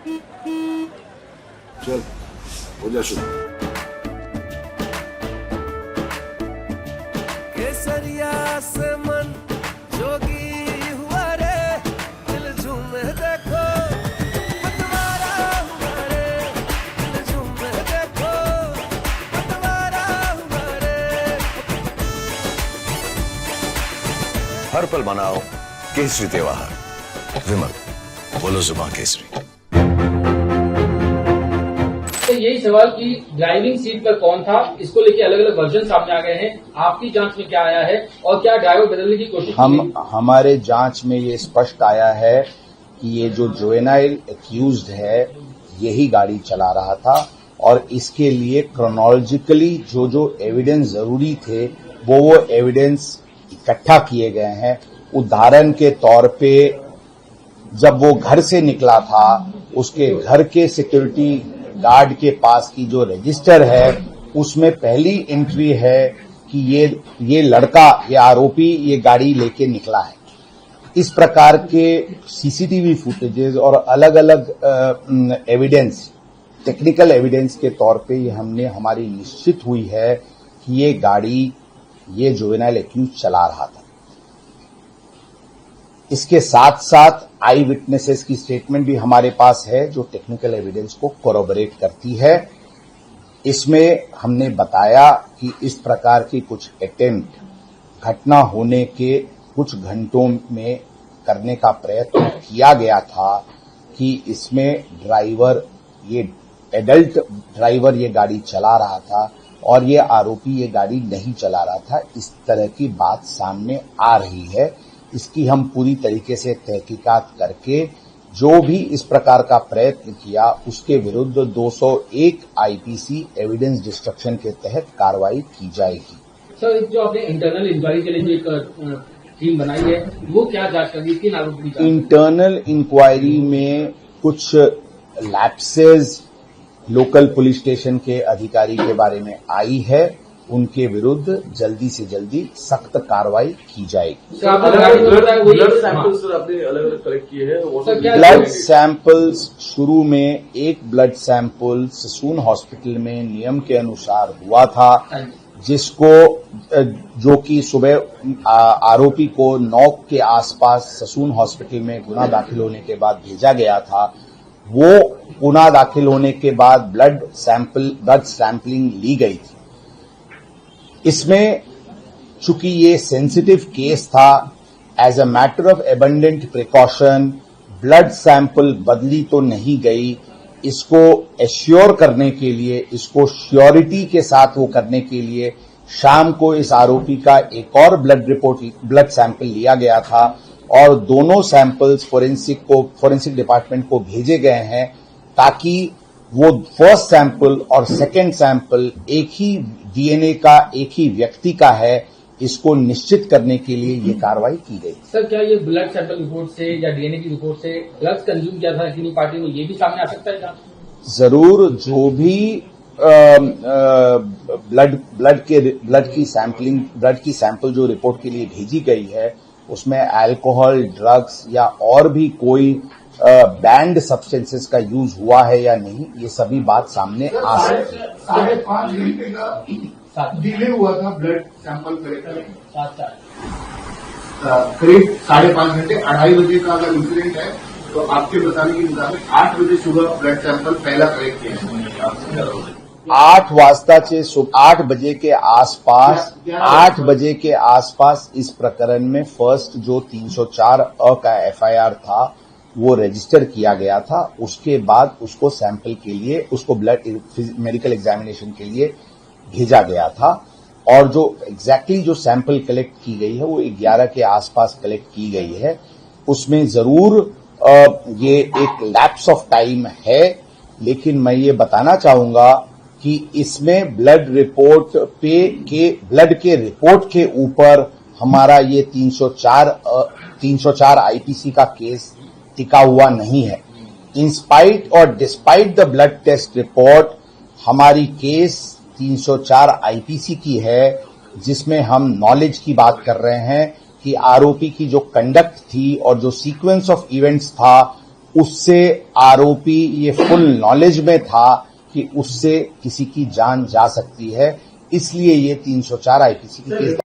चल हो जा शुरू। केसरिया से मन जोगी हुआ रे, दिल झूमे देखो पतवारा हुआ रे, दिल झूमे देखो पतवारा हुआ रे। हर पल मनाओ केसरी त्योहार। विमल, बोलो जुबान केसरी। तो यही सवाल कि ड्राइविंग सीट पर कौन था, इसको लेके अलग अलग वर्जन सामने आ गए हैं। आपकी जांच में क्या आया है और क्या ड्राइवर बदलने की कोशिश की गई? हमारे जांच में ये स्पष्ट आया है कि ये जो जुवेनाइल एक्यूज्ड है यही गाड़ी चला रहा था और इसके लिए क्रोनोलॉजिकली जो एविडेंस जरूरी थे वो एविडेंस इकट्ठा किए गए हैं। उदाहरण के तौर पे जब वो घर से निकला था, उसके घर के सिक्योरिटी गार्ड के पास की जो रजिस्टर है उसमें पहली एंट्री है कि ये लड़का, ये आरोपी ये गाड़ी लेके निकला है। इस प्रकार के सीसीटीवी फुटेजेस और अलग अलग एविडेंस, टेक्निकल एविडेंस के तौर पे ये हमारी निश्चित हुई है कि ये गाड़ी ये जुवेनाइल एक्यूज चला रहा था। इसके साथ साथ आई विटनेसेस की स्टेटमेंट भी हमारे पास है जो टेक्निकल एविडेंस को कोरोबोरेट करती है। इसमें हमने बताया कि इस प्रकार की कुछ अटेम्प्ट घटना होने के कुछ घंटों में करने का प्रयत्न किया गया था कि इसमें ड्राइवर, ये एडल्ट ड्राइवर ये गाड़ी चला रहा था और ये आरोपी ये गाड़ी नहीं चला रहा था। इस तरह की बात सामने आ रही है। इसकी हम पूरी तरीके से तहकीकात करके जो भी इस प्रकार का प्रयत्न किया उसके विरुद्ध 201 आईपीसी एविडेंस डिस्ट्रक्शन के तहत कार्रवाई की जाएगी। सर, जो आपने इंटरनल इंक्वायरी के लिए जो एक टीम बनाई है वो क्या जांच करेगी, किन आरोपी की? इंटरनल इंक्वायरी में कुछ लैप्सेस लोकल पुलिस स्टेशन के अधिकारी के बारे में आई है, उनके विरुद्ध जल्दी से जल्दी सख्त कार्रवाई की जाएगी। ब्लड सैंपल्स आपने अलग अलग कलेक्ट किए हैं। ब्लड सैंपल्स शुरू में एक ब्लड सैंपल ससून हॉस्पिटल में नियम के अनुसार हुआ था, जिसको जो कि सुबह आरोपी को 9 के आसपास ससून हॉस्पिटल में गुना दाखिल होने के बाद भेजा गया था। वो गुना दाखिल होने के बाद ब्लड सैंपलिंग ली गई थी। इसमें चूंकि ये सेंसिटिव केस था, as a matter of abundant precaution blood sample बदली तो नहीं गई। इसको एश्योर करने के लिए, इसको श्योरिटी के साथ वो करने के लिए शाम को इस आरोपी का एक और ब्लड सैंपल लिया गया था और दोनों सैंपल्स फोरेंसिक डिपार्टमेंट को भेजे गए हैं ताकि वो फर्स्ट सैंपल और सेकेंड सैंपल एक ही डीएनए का, एक ही व्यक्ति का है, इसको निश्चित करने के लिए ये कार्रवाई की गई। सर, क्या ये ब्लड सैंपल रिपोर्ट से या डीएनए की रिपोर्ट से ड्रग्स कंज्यूम किया था किसी पार्टी में, ये भी सामने आ सकता है क्या? जरूर, जो भी ब्लड की सैंपल जो रिपोर्ट के लिए भेजी गई है उसमें अल्कोहल, ड्रग्स या और भी कोई बैंड सब्सटेंसेस का यूज हुआ है या नहीं, ये सभी बात सामने आ सकती है। 5.5 घंटे का डिले हुआ था ब्लड सैंपल कलेक्ट, करीब 5.5 घंटे। 2:30 बजे का अगर इंसिडेंट है तो आपके बताने के मुताबिक 8 बजे सुबह ब्लड सैंपल पहला कलेक्ट किया है। 8 बजे के आसपास इस प्रकरण में फर्स्ट जो 304 अ का एफआईआर था वो रजिस्टर किया गया था। उसके बाद उसको सैंपल के लिए, उसको ब्लड मेडिकल एग्जामिनेशन के लिए भेजा गया था और जो एग्जैक्टली जो सैंपल कलेक्ट की गई है वो 11 के आसपास कलेक्ट की गई है। उसमें जरूर ये एक लैप्स ऑफ टाइम है, लेकिन मैं ये बताना चाहूंगा कि इसमें ब्लड के रिपोर्ट के ऊपर हमारा ये 304 आईपीसी का केस टिका हुआ नहीं है। इंस्पाइट और despite the blood test report हमारी केस 304 आईपीसी की है, जिसमें हम नॉलेज की बात कर रहे हैं कि आरोपी की जो कंडक्ट थी और जो सीक्वेंस ऑफ इवेंट्स था उससे आरोपी ये फुल नॉलेज में था कि उससे किसी की जान जा सकती है, इसलिए ये 304 आईपीसी की केस